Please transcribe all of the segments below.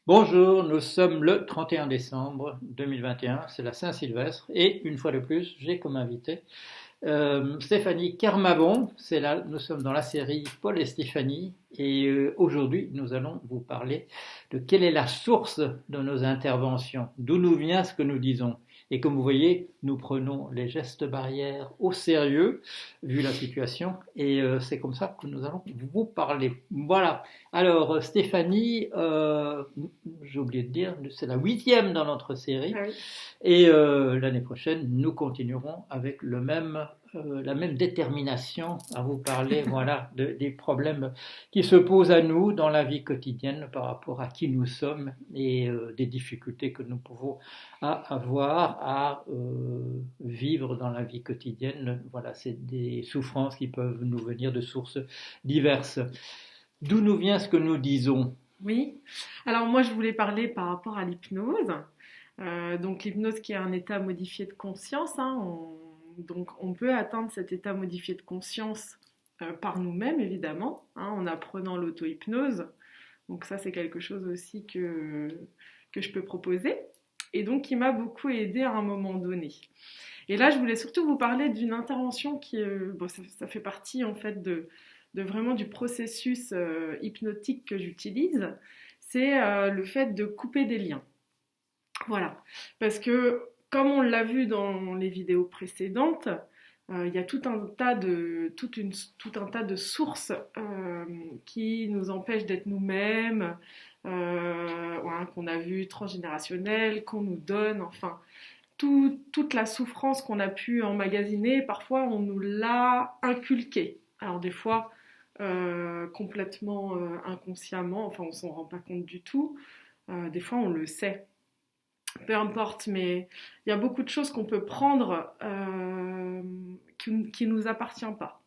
Bonjour, nous sommes le 31 décembre 2021, c'est la Saint-Sylvestre et une fois de plus, j'ai comme invité Stéphanie Carmabon. C'est là, nous sommes dans la série Paul et Stéphanie et aujourd'hui, nous allons vous parler de quelle est la source de nos interventions, d'où nous vient ce que nous disons. Et comme vous voyez, nous prenons les gestes barrières au sérieux, vu la situation, et c'est comme ça que nous allons vous parler. Voilà. Alors, Stéphanie, j'ai oublié de dire, c'est la huitième dans notre série. Ah oui. Et l'année prochaine, nous continuerons avec la même détermination à vous parler voilà, des problèmes qui se posent à nous dans la vie quotidienne par rapport à qui nous sommes et des difficultés que nous pouvons avoir à vivre dans la vie quotidienne. Voilà, c'est des souffrances qui peuvent nous venir de sources diverses. D'où nous vient ce que nous disons? Oui. Alors moi, je voulais parler par rapport à l'hypnose. Donc l'hypnose qui est un état modifié de conscience, hein. Donc on peut atteindre cet état modifié de conscience par nous-mêmes, évidemment, hein, en apprenant l'auto-hypnose. Donc ça, c'est quelque chose aussi que je peux proposer. Et donc qui m'a beaucoup aidé à un moment donné. Et là, je voulais surtout vous parler d'une intervention qui, bon, ça fait partie en fait de vraiment du processus hypnotique que j'utilise. C'est le fait de couper des liens. Voilà. Parce que, comme on l'a vu dans les vidéos précédentes, il y a tout un tas de sources qui nous empêchent d'être nous-mêmes, voilà, qu'on a vu transgénérationnelles, qu'on nous donne, enfin, toute la souffrance qu'on a pu emmagasiner, parfois on nous l'a inculquée. Alors des fois complètement inconsciemment, enfin on s'en rend pas compte du tout. Des fois on le sait. Peu importe, mais il y a beaucoup de choses qu'on peut prendre qui nous appartient pas.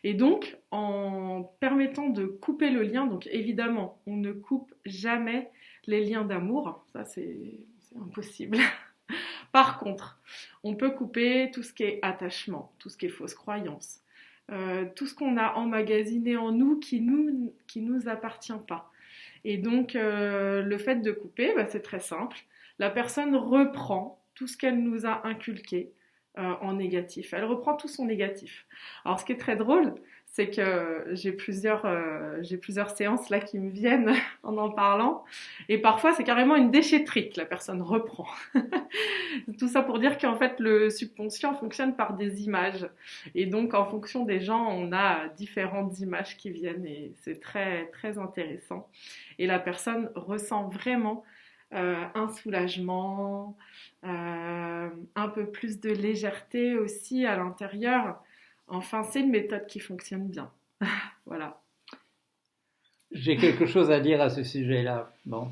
Et donc, en permettant de couper le lien, donc évidemment, on ne coupe jamais les liens d'amour, ça c'est impossible. Par contre, on peut couper tout ce qui est attachement, tout ce qui est fausse croyance, tout ce qu'on a emmagasiné en nous qui nous appartient pas. Et donc, le fait de couper, bah, c'est très simple. La personne reprend tout ce qu'elle nous a inculqué en négatif. Elle reprend tout son négatif. Alors, ce qui est très drôle, c'est que j'ai plusieurs séances là qui me viennent en parlant. Et parfois, c'est carrément une déchetterie que la personne reprend. Tout ça pour dire qu'en fait, le subconscient fonctionne par des images. Et donc, en fonction des gens, on a différentes images qui viennent et c'est très, très intéressant. Et la personne ressent vraiment un soulagement, un peu plus de légèreté aussi à l'intérieur. Enfin, c'est une méthode qui fonctionne bien. Voilà. J'ai quelque chose à dire à ce sujet-là. Bon.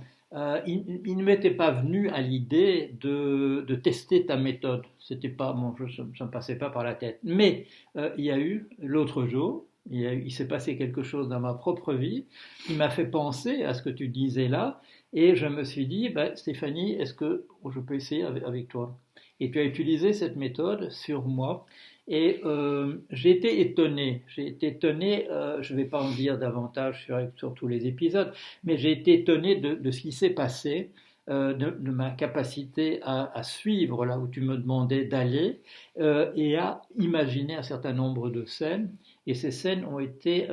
Il ne m'était pas venu à l'idée de tester ta méthode. C'était pas, bon, ça me passait pas par la tête. Mais il y a eu l'autre jour, il s'est passé quelque chose dans ma propre vie qui m'a fait penser à ce que tu disais là, et je me suis dit, bah, Stéphanie, est-ce que je peux essayer avec toi? Et tu as utilisé cette méthode sur moi. Et j'ai été étonné. J'ai été étonné, je ne vais pas en dire davantage sur tous les épisodes, mais j'ai été étonné de ce qui s'est passé, de ma capacité à suivre là où tu me demandais d'aller et à imaginer un certain nombre de scènes. Et ces scènes ont été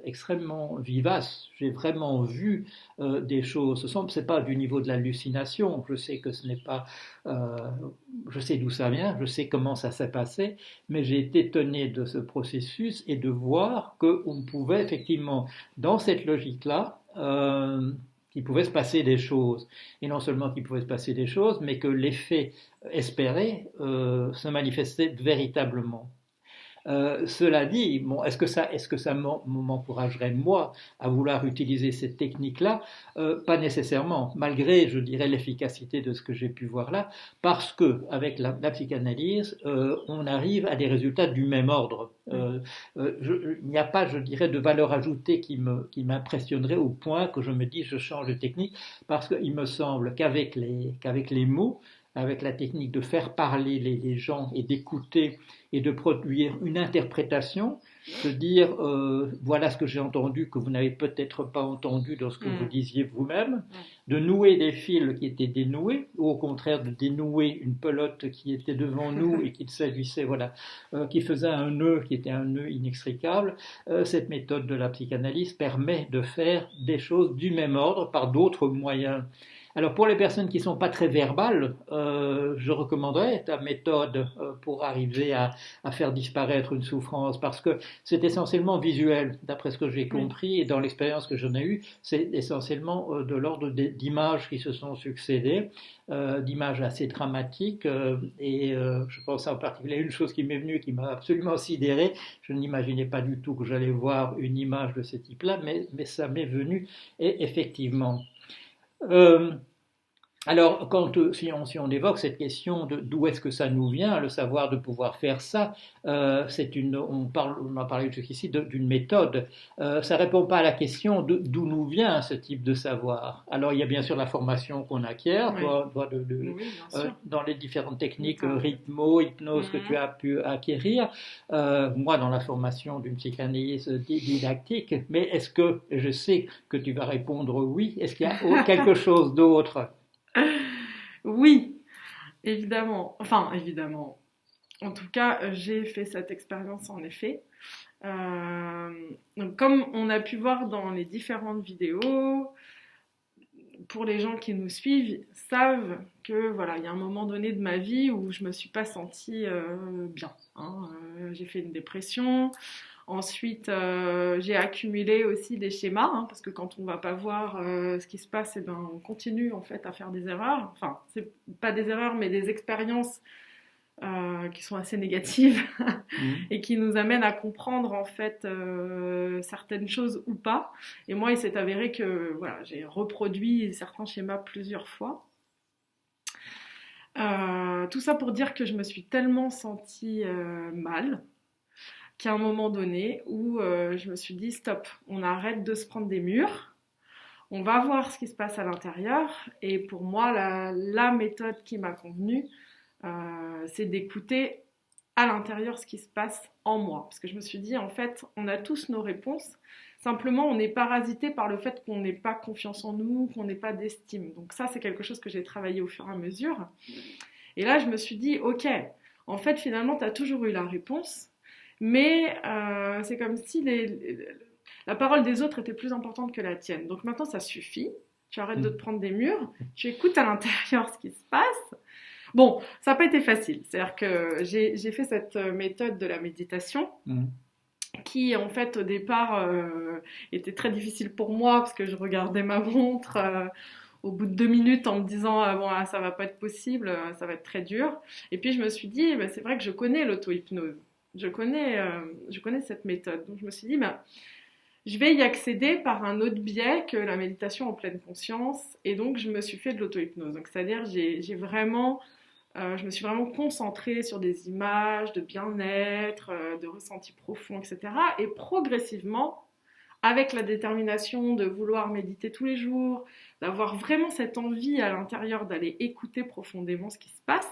extrêmement vivaces. J'ai vraiment vu des choses. Ce n'est pas du niveau de l'hallucination. Je sais que ce n'est pas. euh, je sais d'où ça vient, je sais comment ça s'est passé, mais j'ai été étonné de ce processus et de voir qu'on pouvait effectivement, dans cette logique-là, qu'il pouvait se passer des choses. Et non seulement qu'il pouvait se passer des choses, mais que l'effet espéré se manifestait véritablement. Cela dit, bon, est-ce que ça m'encouragerait moi à vouloir utiliser cette technique-là? Pas nécessairement, malgré, je dirais, l'efficacité de ce que j'ai pu voir là, parce que avec la psychanalyse, on arrive à des résultats du même ordre. Il n'y a pas, je dirais, de valeur ajoutée qui m'impressionnerait au point que je me dis je change de technique, parce qu'il me semble qu'avec les mots, avec la technique de faire parler les gens et d'écouter et de produire une interprétation, se dire voilà ce que j'ai entendu que vous n'avez peut-être pas entendu dans ce que vous disiez vous-même, de nouer des fils qui étaient dénoués, ou au contraire de dénouer une pelote qui était devant nous et qu'il s'agissait, voilà, qui faisait un nœud qui était un nœud inextricable. Cette méthode de la psychanalyse permet de faire des choses du même ordre par d'autres moyens. Alors pour les personnes qui ne sont pas très verbales, je recommanderais ta méthode pour arriver à faire disparaître une souffrance, parce que c'est essentiellement visuel, d'après ce que j'ai compris, et dans l'expérience que j'en ai eue, c'est essentiellement de l'ordre d'images qui se sont succédées, d'images assez dramatiques, et je pense en particulier à une chose qui m'est venue, qui m'a absolument sidéré. Je n'imaginais pas du tout que j'allais voir une image de ce type-là, mais ça m'est venu, et effectivement. Alors, si on évoque cette question de d'où est-ce que ça nous vient, le savoir de pouvoir faire ça, on a parlé jusqu'ici d'une méthode. Ça ne répond pas à la question d'où nous vient ce type de savoir. Alors, il y a bien sûr la formation qu'on acquiert, dans les différentes techniques rythmo, hypnose que tu as pu acquérir. Moi, dans la formation d'une psychanalyse didactique. Mais est-ce que, je sais que tu vas répondre oui, est-ce qu'il y a quelque chose d'autre? Oui, évidemment. Enfin, évidemment. En tout cas, j'ai fait cette expérience en effet. Donc, comme on a pu voir dans les différentes vidéos, pour les gens qui nous suivent, savent que voilà, il y a un moment donné de ma vie où je me suis pas sentie bien. J'ai fait une dépression. Ensuite, j'ai accumulé aussi des schémas, parce que quand on va pas voir ce qui se passe, on continue en fait à faire des erreurs. Enfin, c'est pas des erreurs, mais des expériences qui sont assez négatives et qui nous amènent à comprendre en fait certaines choses ou pas. Et moi, il s'est avéré que voilà, j'ai reproduit certains schémas plusieurs fois. Tout ça pour dire que je me suis tellement sentie mal qu'à un moment donné où je me suis dit stop, on arrête de se prendre des murs, on va voir ce qui se passe à l'intérieur. Et pour moi, la méthode qui m'a convenu, c'est d'écouter à l'intérieur ce qui se passe en moi. Parce que je me suis dit, en fait, on a tous nos réponses, simplement on est parasité par le fait qu'on n'ait pas confiance en nous, qu'on n'ait pas d'estime. Donc ça, c'est quelque chose que j'ai travaillé au fur et à mesure. Et là, je me suis dit, ok, en fait, finalement, tu as toujours eu la réponse, mais c'est comme si la parole des autres était plus importante que la tienne. Donc maintenant, ça suffit. Tu arrêtes de te prendre des murs. Tu écoutes à l'intérieur ce qui se passe. Bon, ça n'a pas été facile. C'est-à-dire que j'ai fait cette méthode de la méditation qui, en fait, au départ, était très difficile pour moi parce que je regardais ma montre au bout de 2 minutes en me disant bon, ça va pas être possible, ça va être très dur. Et puis je me suis dit, c'est vrai que je connais l'auto-hypnose. Je connais cette méthode. Donc je me suis dit, je vais y accéder par un autre biais que la méditation en pleine conscience. Et donc je me suis fait de l'auto-hypnose. Donc c'est-à-dire je me suis vraiment concentrée sur des images de bien-être, de ressentis profonds, etc. Et progressivement, avec la détermination de vouloir méditer tous les jours, d'avoir vraiment cette envie à l'intérieur d'aller écouter profondément ce qui se passe,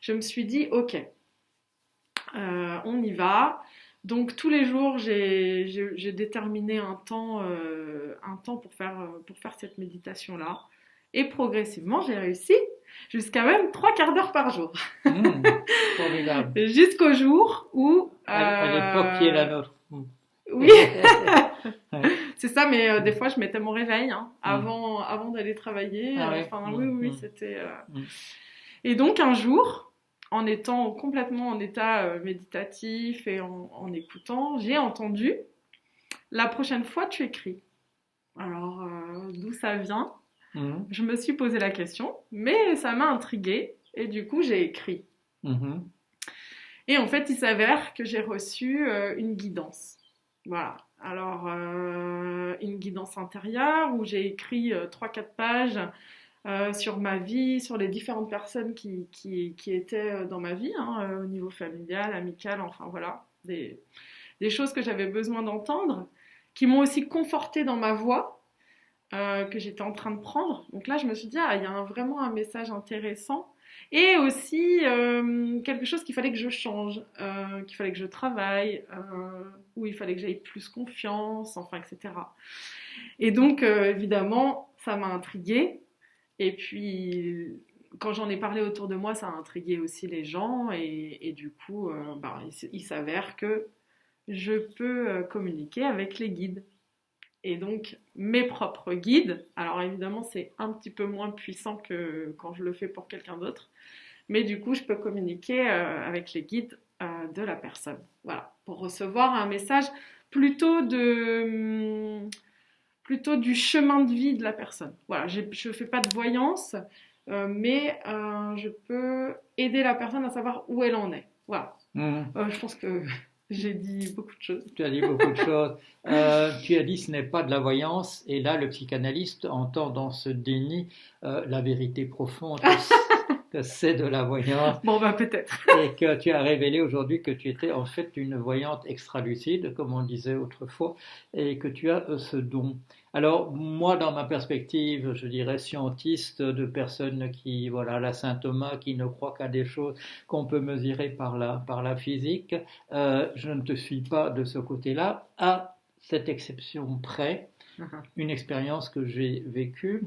je me suis dit, ok, on y va. Donc tous les jours, j'ai déterminé un temps pour faire cette méditation-là. Et progressivement, j'ai réussi jusqu'à même 3 quarts d'heure par jour. Formidable. Jusqu'au jour où... à l'époque qui est la nôtre. Oui, c'est ça, mais des fois, je mettais mon réveil avant d'aller travailler. Oui, c'était... Et donc, un jour... En étant complètement en état méditatif et en écoutant, j'ai entendu « La prochaine fois, tu écris ». Alors, d'où ça vient ? Je me suis posé la question, mais ça m'a intriguée et du coup, j'ai écrit. Et en fait, il s'avère que j'ai reçu une guidance. Voilà. Alors, une guidance intérieure où j'ai écrit 3-4 pages sur ma vie, sur les différentes personnes qui étaient dans ma vie, au niveau familial, amical, enfin voilà, des choses que j'avais besoin d'entendre, qui m'ont aussi confortée dans ma voix, que j'étais en train de prendre. Donc là, je me suis dit, il y a vraiment un message intéressant. Et aussi quelque chose qu'il fallait que je change, qu'il fallait que je travaille, où il fallait que j'aie plus confiance, enfin, etc. Et donc, évidemment, ça m'a intriguée. Et puis, quand j'en ai parlé autour de moi, ça a intrigué aussi les gens. Et du coup, il s'avère que je peux communiquer avec les guides. Et donc, mes propres guides, alors évidemment, c'est un petit peu moins puissant que quand je le fais pour quelqu'un d'autre, mais du coup, je peux communiquer avec les guides de la personne. Voilà, pour recevoir un message plutôt plutôt du chemin de vie de la personne. Voilà, je ne fais pas de voyance, mais je peux aider la personne à savoir où elle en est. Voilà. Je pense que j'ai dit beaucoup de choses. Tu as dit beaucoup de choses. Tu as dit ce n'est pas de la voyance, et là le psychanalyste entend dans ce déni la vérité profonde que c'est de la voyance. Bon, ben peut-être. Et que tu as révélé aujourd'hui que tu étais en fait une voyante extra-lucide, comme on disait autrefois, et que tu as ce don. Alors, moi, dans ma perspective, je dirais scientiste, de personnes qui, voilà, la Saint Thomas, qui ne croient qu'à des choses qu'on peut mesurer par la physique, je ne te suis pas de ce côté-là, à cette exception près, une expérience que j'ai vécue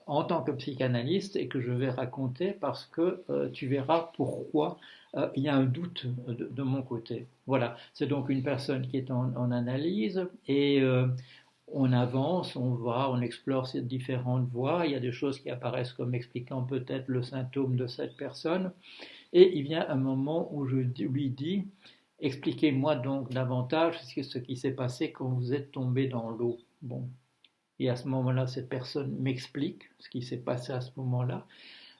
en tant que psychanalyste et que je vais raconter parce que tu verras pourquoi il y a un doute de mon côté. Voilà, c'est donc une personne qui est en analyse et on avance, on va, on explore ces différentes voies. Il y a des choses qui apparaissent comme expliquant peut-être le symptôme de cette personne. Et il vient un moment où je lui dis, expliquez-moi donc davantage ce qui s'est passé quand vous êtes tombé dans l'eau. Bon. Et à ce moment-là, cette personne m'explique ce qui s'est passé à ce moment-là,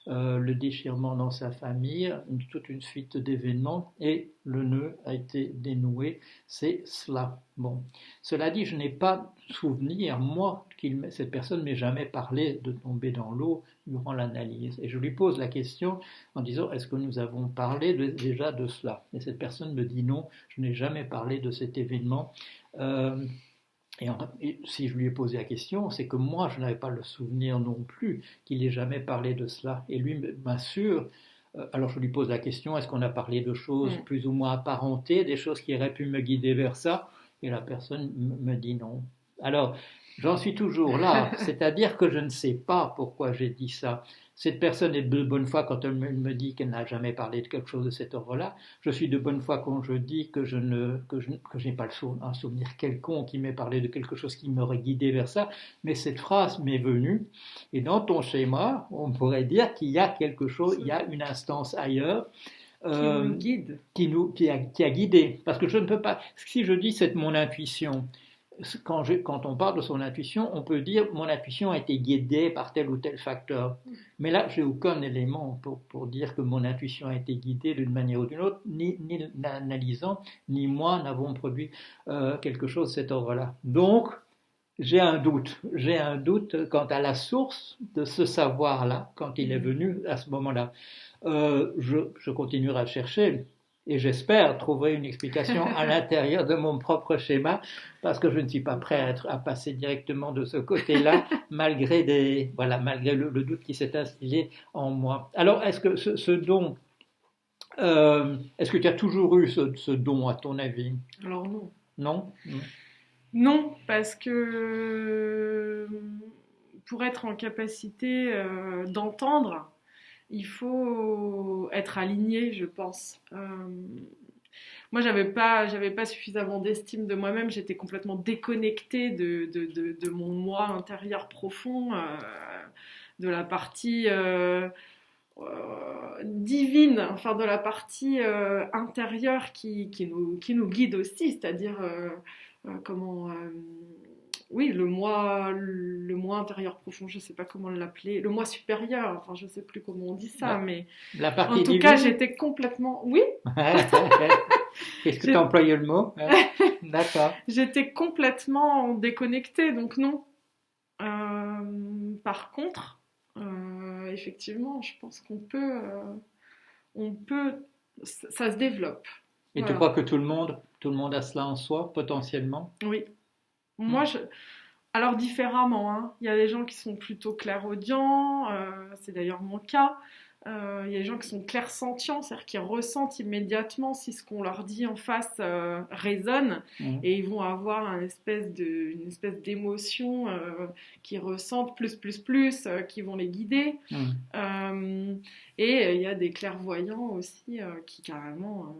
le déchirement dans sa famille, toute une suite d'événements, et le nœud a été dénoué. C'est cela. Bon. Cela dit, je n'ai pas souvenir, moi, que cette personne m'ait jamais parlé de tomber dans l'eau durant l'analyse. Et je lui pose la question en disant, est-ce que nous avons parlé déjà de cela? Et cette personne me dit non, je n'ai jamais parlé de cet événement. Et si je lui ai posé la question, c'est que moi, je n'avais pas le souvenir non plus qu'il ait jamais parlé de cela. Et lui m'assure, alors je lui pose la question, est-ce qu'on a parlé de choses plus ou moins apparentées, des choses qui auraient pu me guider vers ça? Et la personne me dit non. Alors, j'en suis toujours là, c'est-à-dire que je ne sais pas pourquoi j'ai dit ça. Cette personne est de bonne foi quand elle me dit qu'elle n'a jamais parlé de quelque chose de cet ordre-là. Je suis de bonne foi quand je dis que je n'ai pas un souvenir quelconque qui m'ait parlé de quelque chose qui m'aurait guidé vers ça. Mais cette phrase m'est venue. Et dans ton schéma, on pourrait dire qu'il y a quelque chose, il y a une instance ailleurs. Qui nous guide. Qui a guidé. Parce que je ne peux pas. Si je dis c'est mon intuition, quand on parle de son intuition, on peut dire mon intuition a été guidée par tel ou tel facteur. Mais là, j'ai aucun élément pour dire que mon intuition a été guidée d'une manière ou d'une autre, ni l'analysant, ni moi n'avons produit quelque chose de cet ordre-là. Donc, j'ai un doute quant à la source de ce savoir-là, quand il est venu à ce moment-là. Je continuerai à chercher. Et j'espère trouver une explication à l'intérieur de mon propre schéma, parce que je ne suis pas prêt à passer directement de ce côté-là, malgré le doute qui s'est installé en moi. Alors, est-ce que ce don, est-ce que tu as toujours eu ce don, à ton avis? Alors non. Non? Non, parce que pour être en capacité d'entendre, il faut être aligné, je pense. Moi, j'avais pas suffisamment d'estime de moi-même. J'étais complètement déconnectée de mon moi intérieur profond, de la partie divine, enfin de la partie intérieure qui nous guide aussi, c'est-à-dire oui, le moi intérieur profond, je sais pas comment l'appeler, le moi supérieur, enfin je sais plus comment on dit ça, mais la partie en tout divine. cas j'étais complètement, oui. Qu'est-ce que tu as employé le mot? D'accord. J'étais complètement déconnectée, donc non. Par contre, effectivement, je pense qu'on peut, ça se développe. Et voilà. Tu crois que tout le monde a cela en soi, potentiellement? Oui. Moi, alors différemment, hein. Il y a des gens qui sont plutôt clairaudients, c'est d'ailleurs mon cas. Il y a des gens qui sont clairsentients, c'est-à-dire qui ressentent immédiatement si ce qu'on leur dit en face résonne, et ils vont avoir une espèce d'émotion qu'ils ressentent plus, qui vont les guider. Et il y a des clairvoyants aussi qui carrément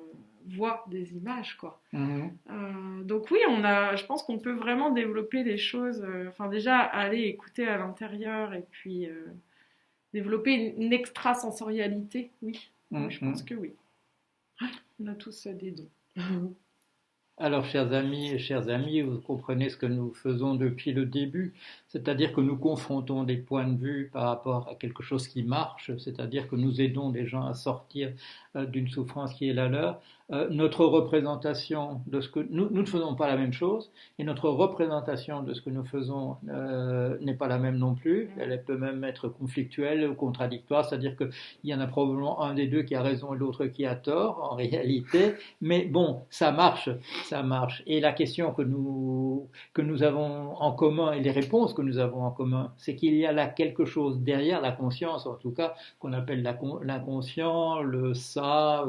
voient des images, quoi. Donc oui, je pense qu'on peut vraiment développer des choses, déjà aller écouter à l'intérieur et puis développer une extrasensorialité, oui. Oui, je pense que oui. On a tous des dons. Alors, chers amis et chères amies, vous comprenez ce que nous faisons depuis le début, c'est-à-dire que nous confrontons des points de vue par rapport à quelque chose qui marche, c'est-à-dire que nous aidons les gens à sortir d'une souffrance qui est la leur. Notre représentation de ce que nous ne faisons pas la même chose, et notre représentation de ce que nous faisons n'est pas la même non plus. Elle peut même être conflictuelle ou contradictoire, c'est-à-dire qu'il y en a probablement un des deux qui a raison et l'autre qui a tort en réalité, mais bon, ça marche. Et la question que nous avons en commun et les réponses que nous avons en commun, c'est qu'il y a là quelque chose derrière la conscience, en tout cas, qu'on appelle l'inconscient, le ça,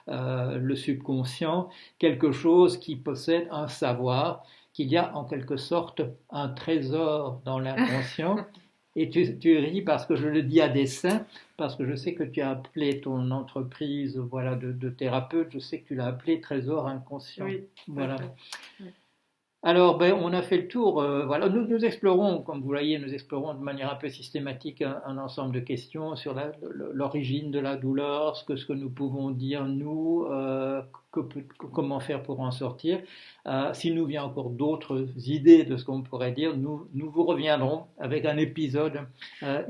le subconscient, quelque chose qui possède un savoir, qu'il y a en quelque sorte un trésor dans l'inconscient. Et tu ris parce que je le dis à dessein, parce que je sais que tu as appelé ton entreprise de thérapeute, je sais que tu l'as appelé Trésor Inconscient. Oui. Voilà. Oui. Alors, on a fait le tour. Nous explorons, comme vous voyez, nous explorons de manière un peu systématique un ensemble de questions sur l'origine de la douleur, ce que nous pouvons dire, nous, comment faire pour en sortir. S'il nous vient encore d'autres idées de ce qu'on pourrait dire, nous vous reviendrons avec un épisode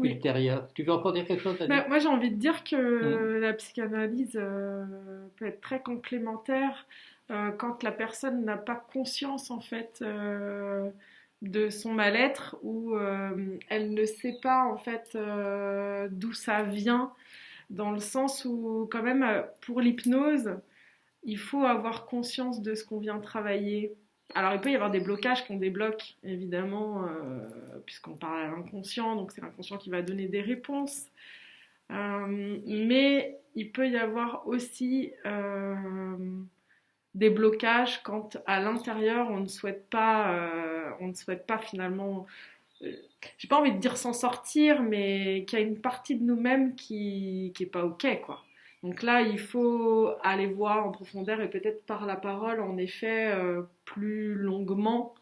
ultérieur. Tu veux encore dire quelque chose, Tania ? Moi, j'ai envie de dire que la psychanalyse peut être très complémentaire quand la personne n'a pas conscience en fait de son mal-être ou elle ne sait pas en fait d'où ça vient, dans le sens où quand même pour l'hypnose il faut avoir conscience de ce qu'on vient travailler. Alors il peut y avoir des blocages qu'on débloque évidemment puisqu'on parle à l'inconscient, donc c'est l'inconscient qui va donner des réponses, mais il peut y avoir aussi des blocages quand à l'intérieur on ne souhaite pas finalement, j'ai pas envie de dire s'en sortir, mais qu'il y a une partie de nous-mêmes qui est pas ok, quoi. Donc là il faut aller voir en profondeur et peut-être par la parole en effet plus longuement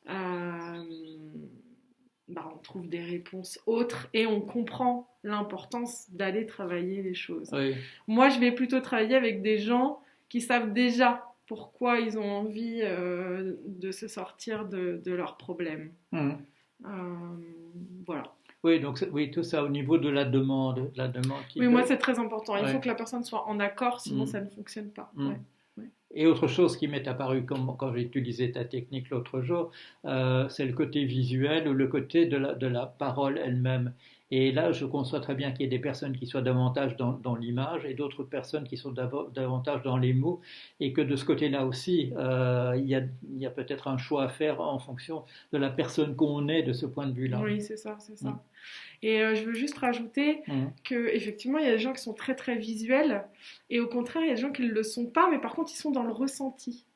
on trouve des réponses autres et on comprend l'importance d'aller travailler les choses. Oui. Moi je vais plutôt travailler avec des gens qui savent déjà pourquoi ils ont envie de se sortir de leurs problèmes. Voilà. Oui, donc tout ça au niveau de la demande. Oui, moi c'est très important. Il faut que la personne soit en accord, sinon ça ne fonctionne pas. Ouais. Et autre chose qui m'est apparu quand j'ai utilisé ta technique l'autre jour, c'est le côté visuel ou le côté de la parole elle-même. Et là, je conçois très bien qu'il y ait des personnes qui soient davantage dans l'image et d'autres personnes qui sont davantage dans les mots, et que de ce côté-là aussi, il y a peut-être un choix à faire en fonction de la personne qu'on est de ce point de vue-là. Oui, c'est ça. Et je veux juste rajouter qu'effectivement, il y a des gens qui sont très très visuels, et au contraire, il y a des gens qui ne le sont pas, mais par contre, ils sont dans le ressenti.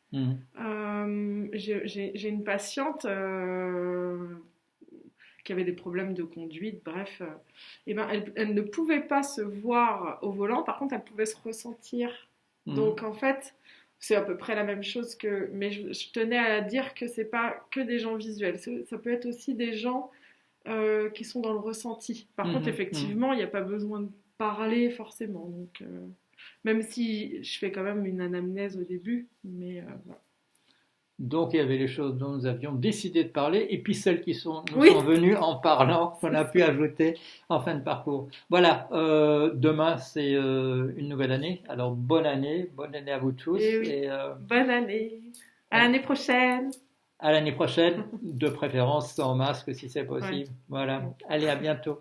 J'ai une patiente qui avait des problèmes de conduite, bref, elle ne pouvait pas se voir au volant, par contre elle pouvait se ressentir. Donc en fait, c'est à peu près la même chose mais je tenais à dire que c'est pas que des gens visuels, ça peut être aussi des gens qui sont dans le ressenti. Par contre, effectivement, il n'y a pas besoin de parler forcément, donc même si je fais quand même une anamnèse au début, mais voilà. Donc il y avait les choses dont nous avions décidé de parler, et puis celles qui sont venues en parlant, qu'on a pu ajouter en fin de parcours. Voilà, demain c'est une nouvelle année, alors bonne année à vous tous. Bonne année, à l'année prochaine. À l'année prochaine, de préférence sans masque si c'est possible. Voilà, allez, à bientôt.